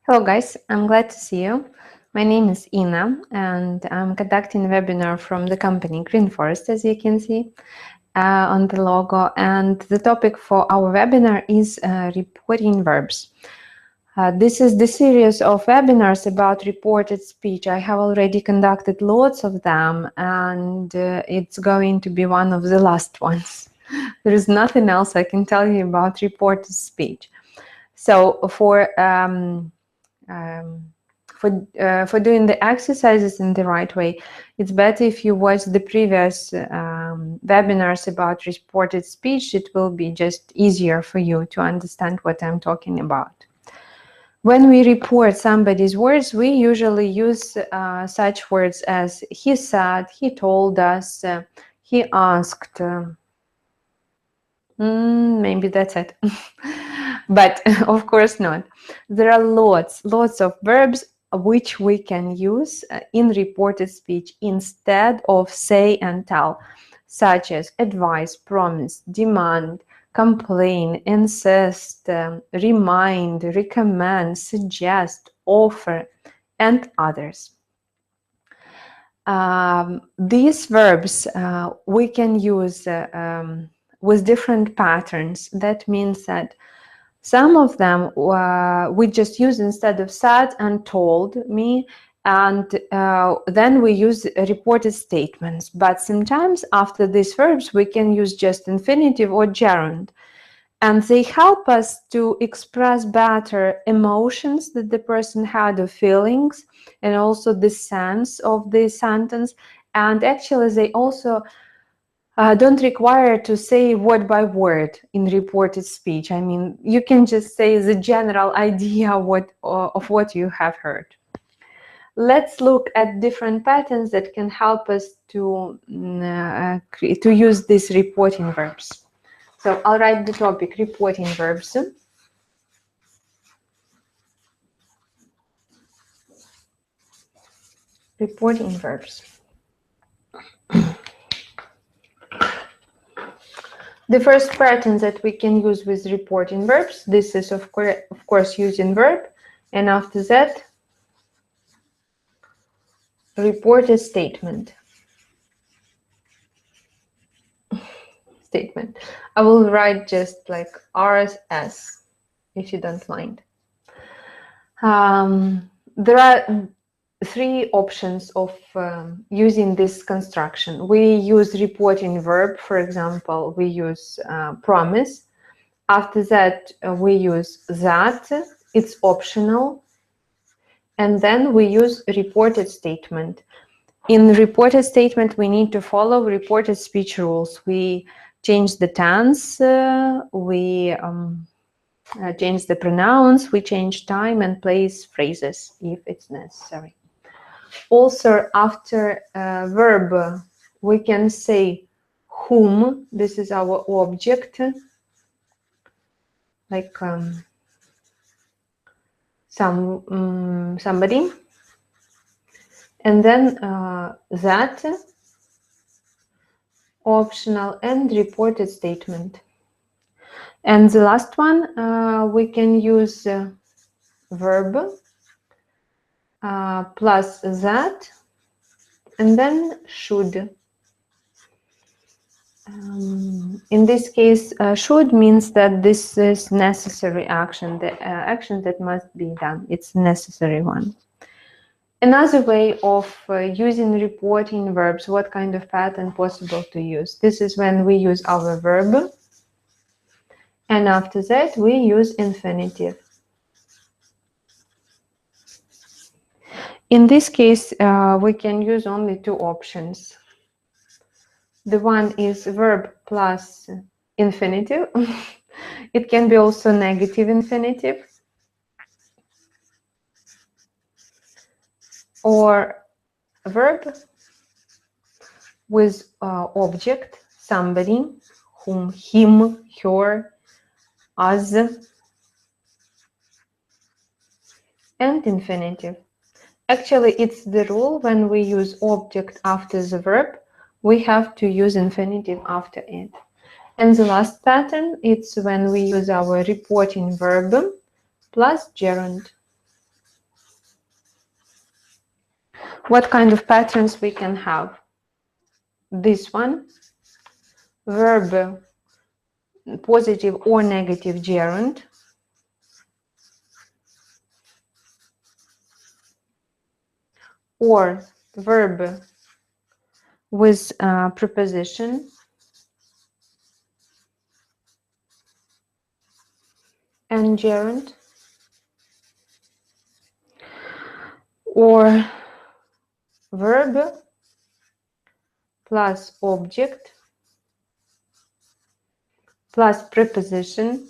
Hello guys, I'm glad to see you. My name is Ina and I'm conducting a webinar from the company Green Forest, as you can see on the logo. And the topic for our webinar is reporting verbs. This is the series of webinars about reported speech. I have already conducted lots of them and it's going to be one of the last ones. There is nothing else I can tell you about reported speech. So for doing the exercises in the right way, it's better if you watch the previous webinars about reported speech. It will be just easier for you to understand what I'm talking about. When we report somebody's words, we usually use such words as he said, he told us, he asked. Maybe that's it. But of course not. There are lots of verbs which we can use in reported speech instead of say and tell, such as advise, promise, demand, complain, insist, remind, recommend, suggest, offer, and others. These verbs we can use with different patterns. That means that some of them we just use instead of said and told me, and then we use reported statements. But sometimes after these verbs we can use just infinitive or gerund, and they help us to express better emotions that the person had, or feelings, and also the sense of the sentence. And actually they also don't require to say word by word in reported speech. I mean, you can just say the general idea of what you have heard. Let's look at different patterns that can help us to use these reporting verbs. So I'll write the topic reporting verbs. Reporting verbs. The first pattern that we can use with reporting verbs, this is of course using verb, and after that reported statement. I will write just like RSS, if you don't mind. There are three options of using this construction. We use reporting verb. For example, we use promise. After that, we use that. It's optional. And then we use reported statement. In reported statement, we need to follow reported speech rules. We change the tense, we change the pronouns, we change time and place phrases if it's necessary. Also, after verb, we can say whom. This is our object, like somebody. And then that, optional, and reported statement. And the last one, we can use verb plus that, and then should. In this case, should means that this is necessary action, the action that must be done. It's a necessary one. Another way of using reporting verbs, what kind of pattern possible to use? This is when we use our verb, and after that we use infinitive. In this case, we can use only two options. The one is verb plus infinitive. It can be also negative infinitive, or verb with object, somebody, whom, him, her, us, and infinitive. Actually, it's the rule when we use object after the verb, we have to use infinitive after it. And the last pattern, it's when we use our reporting verb plus gerund. What kind of patterns we can have? This one, verb, positive or negative gerund, or verb with preposition, and gerund, or verb plus object plus preposition,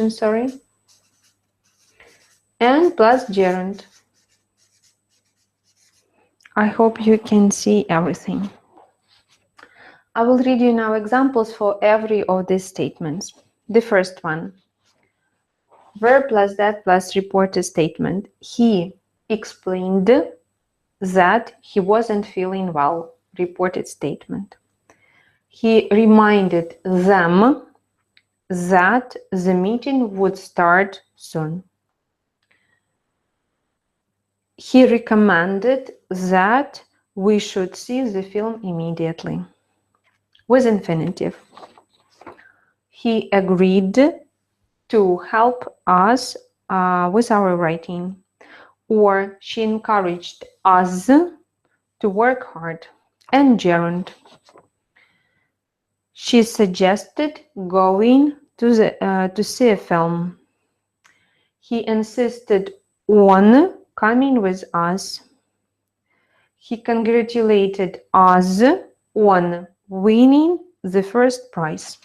sorry, and plus gerund. I hope you can see everything. I will read you now examples for every of these statements. The first one, verb plus that plus reported statement. He explained that he wasn't feeling well, reported statement. He reminded them that the meeting would start soon. He recommended that we should see the film immediately. With infinitive. He agreed to help us with our writing, or she encouraged us to work hard. And gerund. She suggested going to see a film. He insisted on coming with us. He congratulated us on winning the first prize.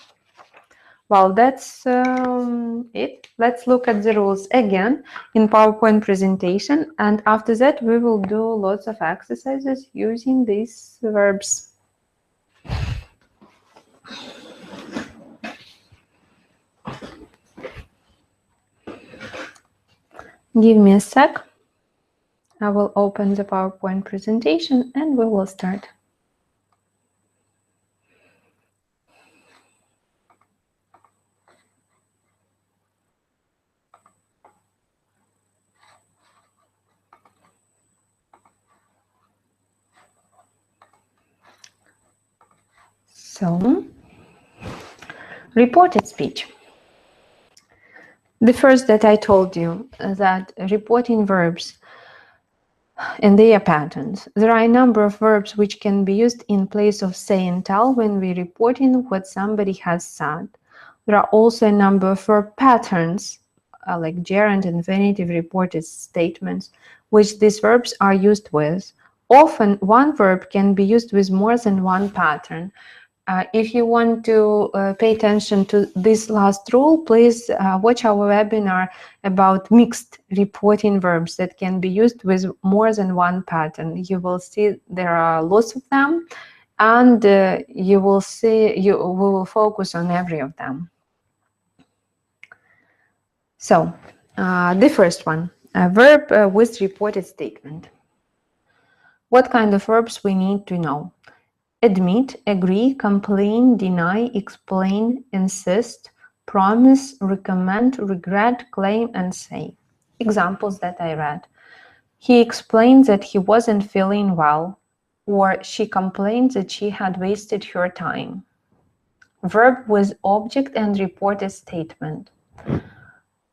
Well, that's it. Let's look at the rules again in PowerPoint presentation, and after that we will do lots of exercises using these verbs. Give me a sec. I will open the PowerPoint presentation and we will start. So, reported speech. The first that I told you, that reporting verbs and their patterns. There are a number of verbs which can be used in place of say and tell when we're reporting what somebody has said. There are also a number of verb patterns, like gerund and infinitive reported statements, which these verbs are used with. Often, one verb can be used with more than one pattern. If you want to pay attention to this last rule, please watch our webinar about mixed reporting verbs that can be used with more than one pattern. You will see there are lots of them, and you will see we will focus on every of them. So, the first one, a verb with reported statement. What kind of verbs we need to know? Admit, agree, complain, deny, explain, insist, promise, recommend, regret, claim, and say. Examples that I read. He explained that he wasn't feeling well, or she complained that she had wasted her time. Verb with object and reported statement.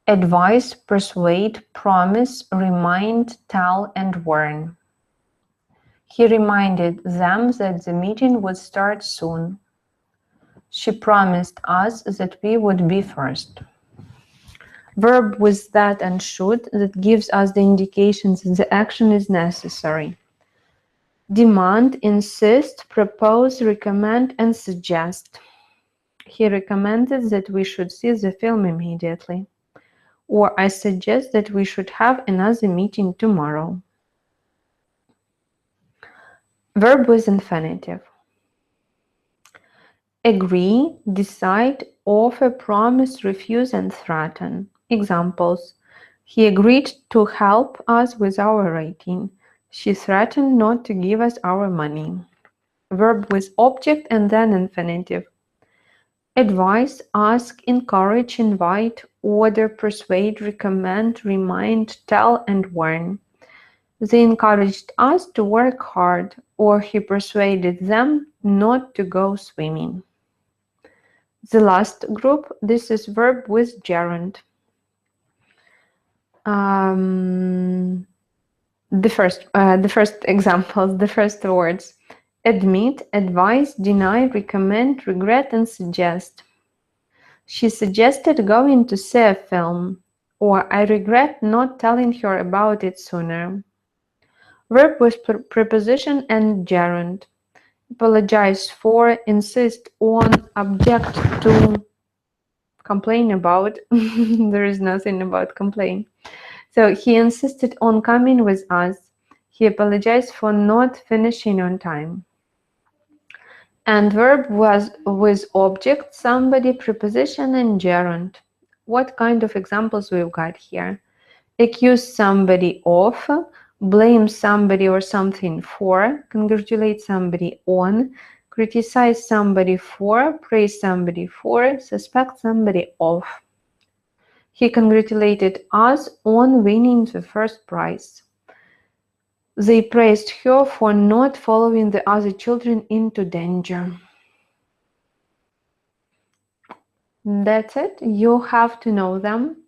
Advise, persuade, promise, remind, tell, and warn. He reminded them that the meeting would start soon. She promised us that we would be first. Verb with that and should that gives us the indications that the action is necessary. Demand, insist, propose, recommend, and suggest. He recommended that we should see the film immediately. Or I suggest that we should have another meeting tomorrow. Verb with infinitive. Agree, decide, offer, promise, refuse, and threaten. Examples. He agreed to help us with our writing. She threatened not to give us our money. Verb with object and then infinitive. advise, ask, encourage, invite, order, persuade, recommend, remind, tell, and warn. They encouraged us to work hard, or he persuaded them not to go swimming. The last group, this is verb with gerund. The first examples, the first words: admit, advise, deny, recommend, regret, and suggest. She suggested going to see a film, or I regret not telling her about it sooner. Verb with preposition and gerund. Apologize for, insist on, object to, complain about. There is nothing about complain. So he insisted on coming with us. He apologized for not finishing on time. And verb was with object, somebody, preposition, and gerund. What kind of examples we've got here? Accuse somebody of, blame somebody or something for, congratulate somebody on, criticize somebody for, praise somebody for, suspect somebody of. He congratulated us on winning the first prize. They praised her for not following the other children into danger. That's it. You have to know them.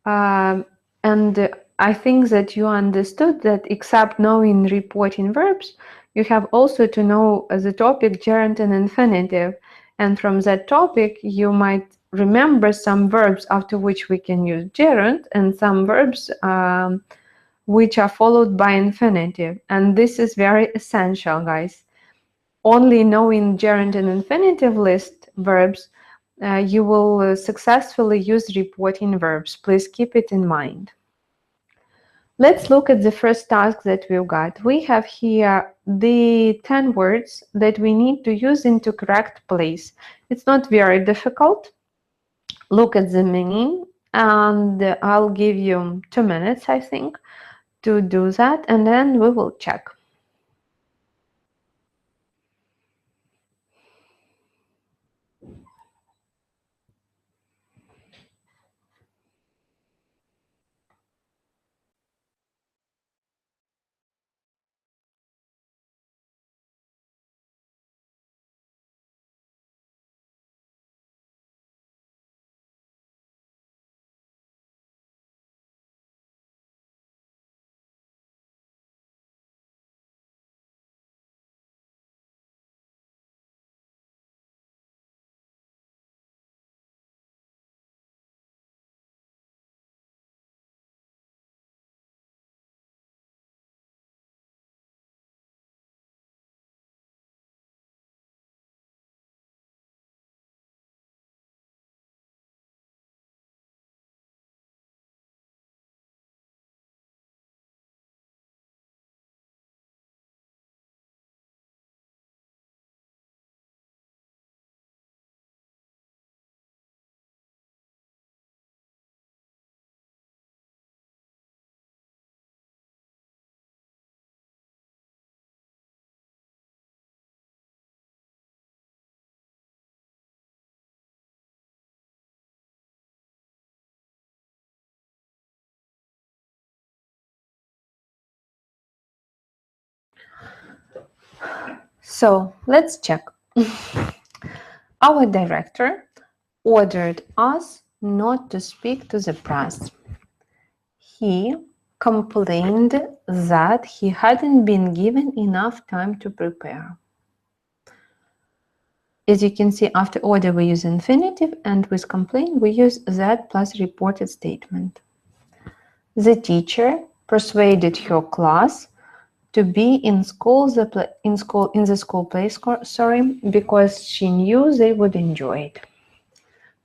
And I think that you understood that except knowing reporting verbs, you have also to know the topic gerund and infinitive. And from that topic, you might remember some verbs after which we can use gerund and some verbs which are followed by infinitive. And this is very essential, guys. Only knowing gerund and infinitive list verbs, you will successfully use reporting verbs. Please keep it in mind. Let's look at the first task that we've got. We have here the 10 words that we need to use into correct place. It's not very difficult. Look at the meaning, and I'll give you 2 minutes, I think, to do that, and then we will check. So let's check. Our director ordered us not to speak to the press. He complained that he hadn't been given enough time to prepare. As you can see, after order we use infinitive, and with complain we use that plus reported statement. The teacher persuaded her class to be in the school play, because she knew they would enjoy it.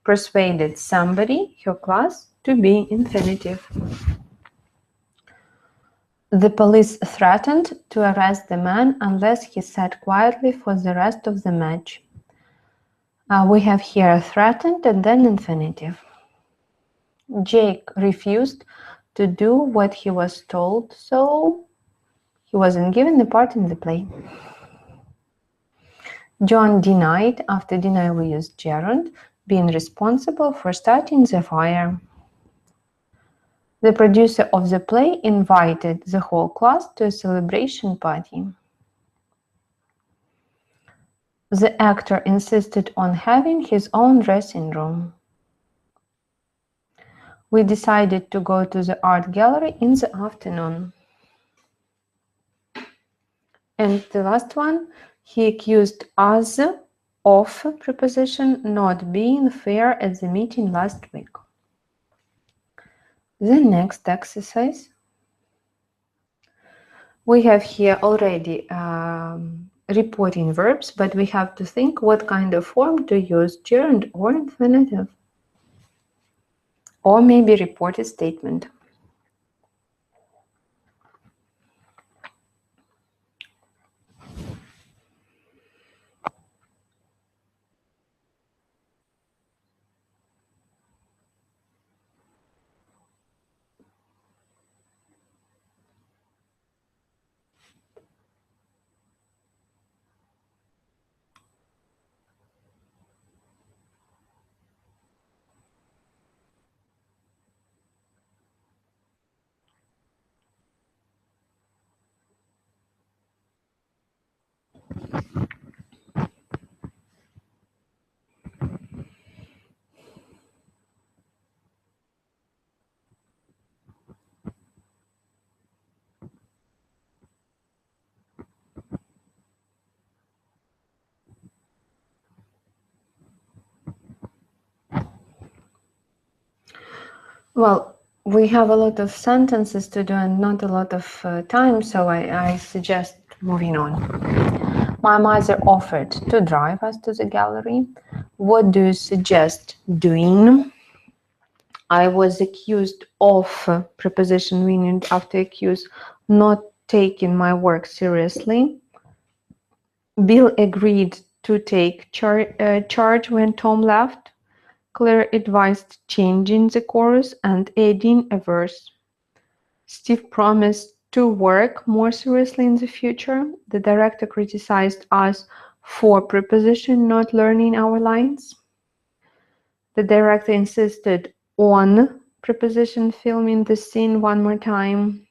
Persuaded somebody, her class, to be infinitive. The police threatened to arrest the man unless he sat quietly for the rest of the match. We have here threatened and then infinitive. Jake refused to do what he was told, so he wasn't given the part in the play. John denied. After deny, we use gerund, being responsible for starting the fire. The producer of the play invited the whole class to a celebration party. The actor insisted on having his own dressing room. We decided to go to the art gallery in the afternoon. And the last one, he accused us of preposition not being fair at the meeting last week. The next exercise. We have here already reporting verbs, but we have to think what kind of form to use, gerund or infinitive, or maybe reported statement. Well, we have a lot of sentences to do and not a lot of time, so I suggest moving on. My mother offered to drive us to the gallery. What do you suggest doing? I was accused of preposition meaning after accused, not taking my work seriously. Bill agreed to take charge when Tom left. Claire advised changing the chorus and adding a verse. Steve promised to work more seriously in the future. The director criticized us for preposition not learning our lines. The director insisted on preposition filming the scene one more time.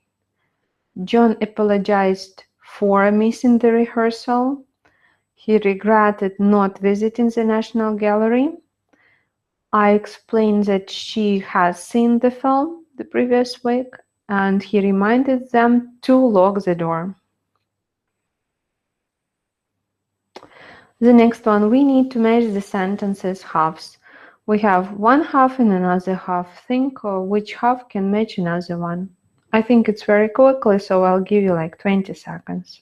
John apologized for missing the rehearsal. He regretted not visiting the National Gallery. I explained that she has seen the film the previous week, and he reminded them to lock the door. The next one, we need to match the sentences halves. We have one half and another half. Think which half can match another one. I think it's very quickly, so I'll give you like 20 seconds.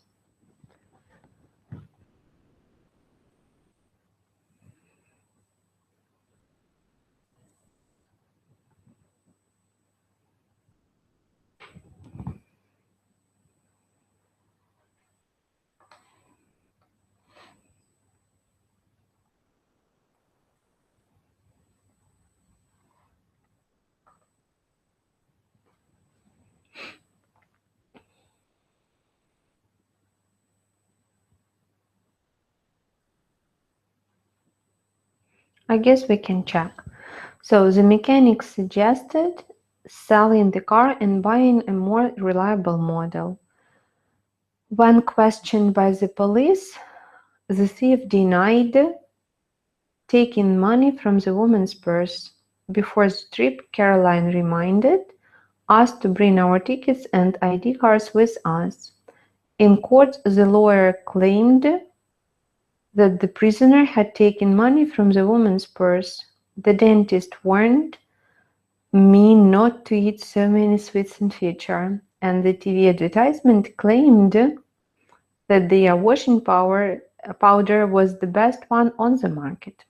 I guess we can check. So the mechanic suggested selling the car and buying a more reliable model. When questioned by the police, the thief denied taking money from the woman's purse. Before the trip, Caroline reminded us to bring our tickets and ID cards with us. In court, the lawyer claimed that the prisoner had taken money from the woman's purse. The dentist warned me not to eat so many sweets in future, and the TV advertisement claimed that their washing powder was the best one on the market.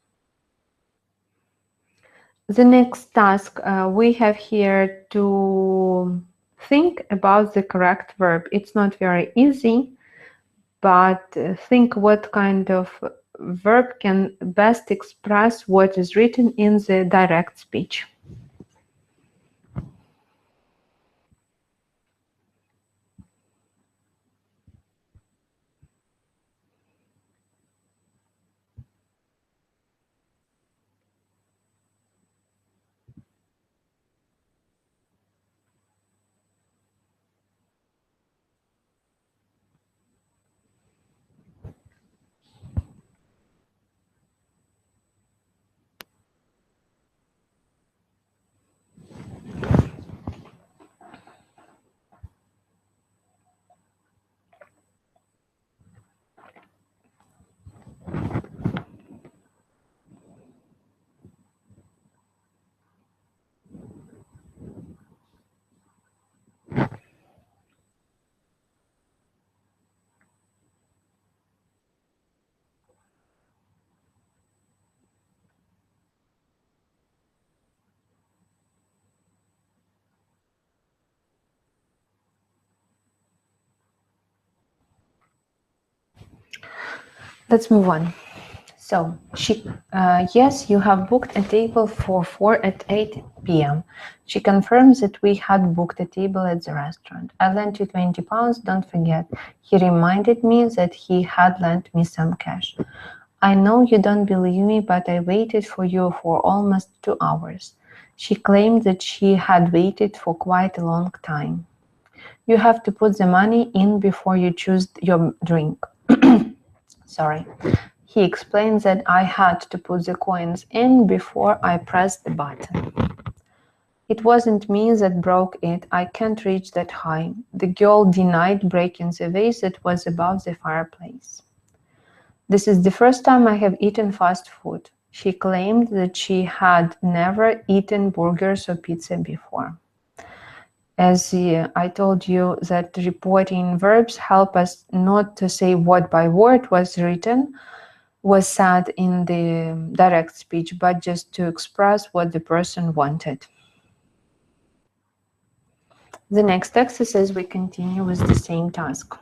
The next task we have here to think about the correct verb. It's not very easy, but think what kind of verb can best express what is written in the direct speech. Let's move on. So yes, you have booked a table for 4 at 8 p.m. She confirms that we had booked a table at the restaurant. I lent you £20, don't forget. He reminded me that he had lent me some cash. I know you don't believe me, but I waited for you for almost 2 hours. She claimed that she had waited for quite a long time. You have to put the money in before you choose your drink. Sorry. He explained that I had to put the coins in before I pressed the button. It wasn't me that broke it. I can't reach that high. The girl denied breaking the vase that was above the fireplace. This is the first time I have eaten fast food. She claimed that she had never eaten burgers or pizza before. As I told you, that reporting verbs help us not to say word by word was written, was said in the direct speech, but just to express what the person wanted. The next exercise, we continue with the same task.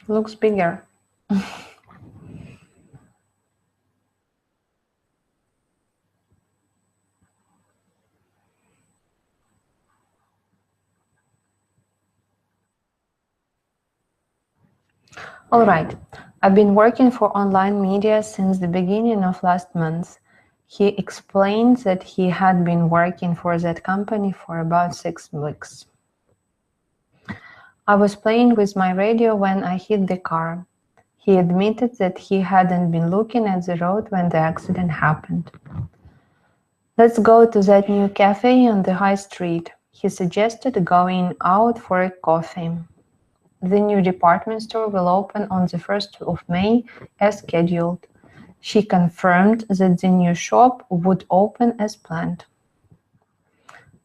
Looks bigger. All right. I've been working for online media since the beginning of last month. He explained that he had been working for that company for about 6 weeks. I was playing with my radio when I hit the car. He admitted that he hadn't been looking at the road when the accident happened. Let's go to that new cafe on the high street. He suggested going out for a coffee. The new department store will open on the 1st of May as scheduled. She confirmed that the new shop would open as planned.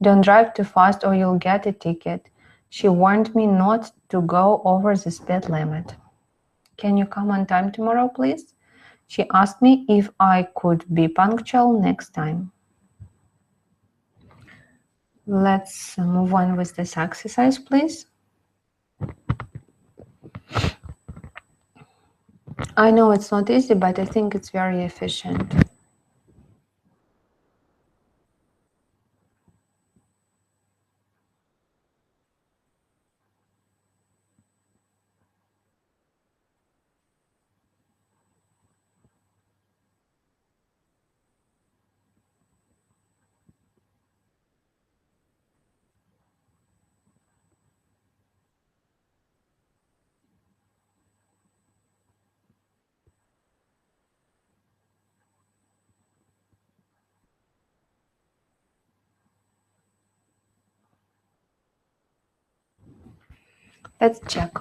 Don't drive too fast or you'll get a ticket. She warned me not to go over the speed limit. Can you come on time tomorrow, please? She asked me if I could be punctual next time. Let's move on with this exercise, please. I know it's not easy, but I think it's very efficient. Let's check.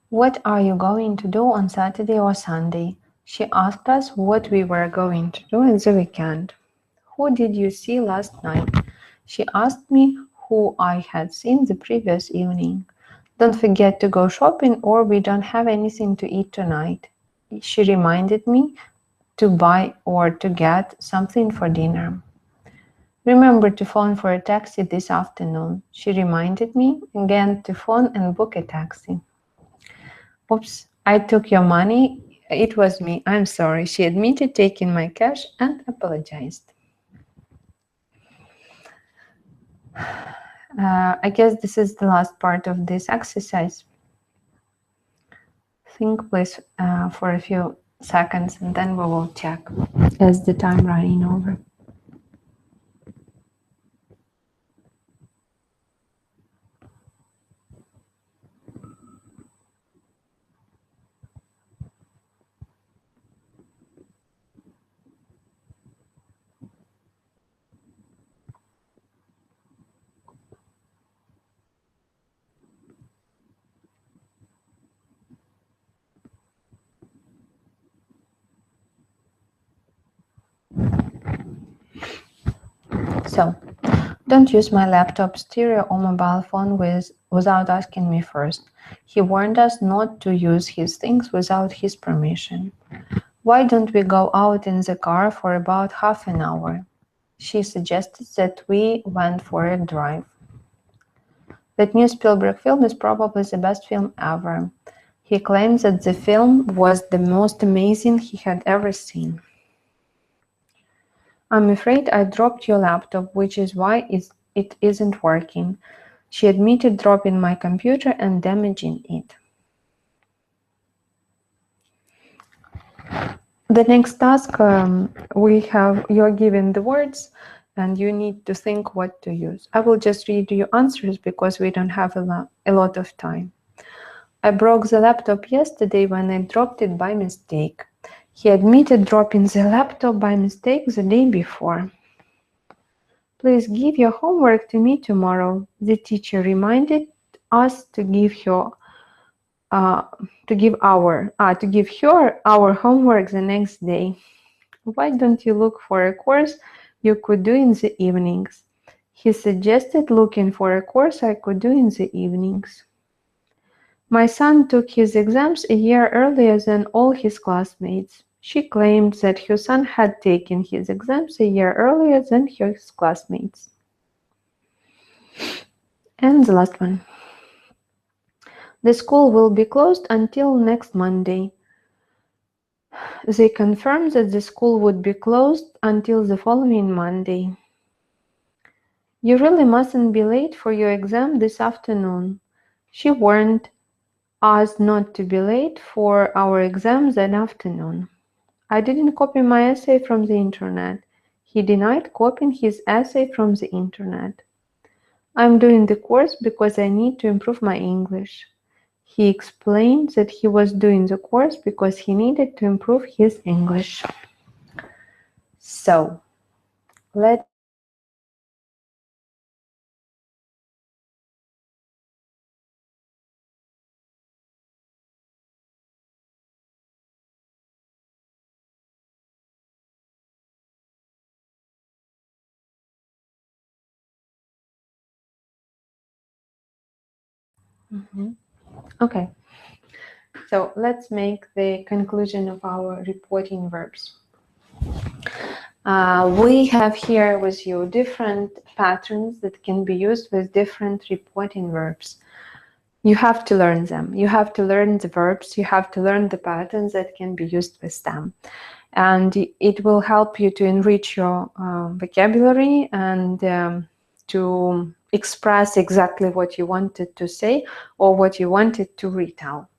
What are you going to do on Saturday or Sunday? She asked us what we were going to do in the weekend. Who did you see last night? She asked me who I had seen the previous evening. Don't forget to go shopping or we don't have anything to eat tonight. She reminded me to buy or to get something for dinner. Remember to phone for a taxi this afternoon. She reminded me again to phone and book a taxi. Oops, I took your money. It was me. I'm sorry. She admitted taking my cash and apologized. I guess this is the last part of this exercise. Think please for a few seconds and then we will check as the time running over. So, Don't use my laptop, stereo, or mobile phone without asking me first. He warned us not to use his things without his permission. Why don't we go out in the car for about half an hour? She suggested that we went for a drive. That new Spielberg film is probably the best film ever. He claimed that the film was the most amazing he had ever seen. I'm afraid I dropped your laptop, which is why it isn't working. She admitted dropping my computer and damaging it. The next task, you're given the words and you need to think what to use. I will just read you answers because we don't have a lot of time. I broke the laptop yesterday when I dropped it by mistake. He admitted dropping the laptop by mistake the day before. Please give your homework to me tomorrow. The teacher reminded us to give her our homework the next day. Why don't you look for a course you could do in the evenings? He suggested looking for a course I could do in the evenings. My son took his exams a year earlier than all his classmates. She claimed that her son had taken his exams a year earlier than his classmates. And the last one. The school will be closed until next Monday. They confirmed that the school would be closed until the following Monday. You really mustn't be late for your exam this afternoon. She warned us not to be late for our exam that afternoon. I didn't copy my essay from the internet. He denied copying his essay from the internet. I'm doing the course because I need to improve my English. He explained that he was doing the course because he needed to improve his English. So, let's Okay, so let's make the conclusion of our reporting verbs. We have here with you different patterns that can be used with different reporting verbs. You have to learn them. You have to learn the verbs. You have to learn the patterns that can be used with them. And it will help you to enrich your vocabulary and to express exactly what you wanted to say or what you wanted to retell.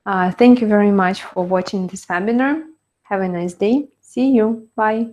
Thank you very much for watching this webinar. Have a nice day. See you. Bye.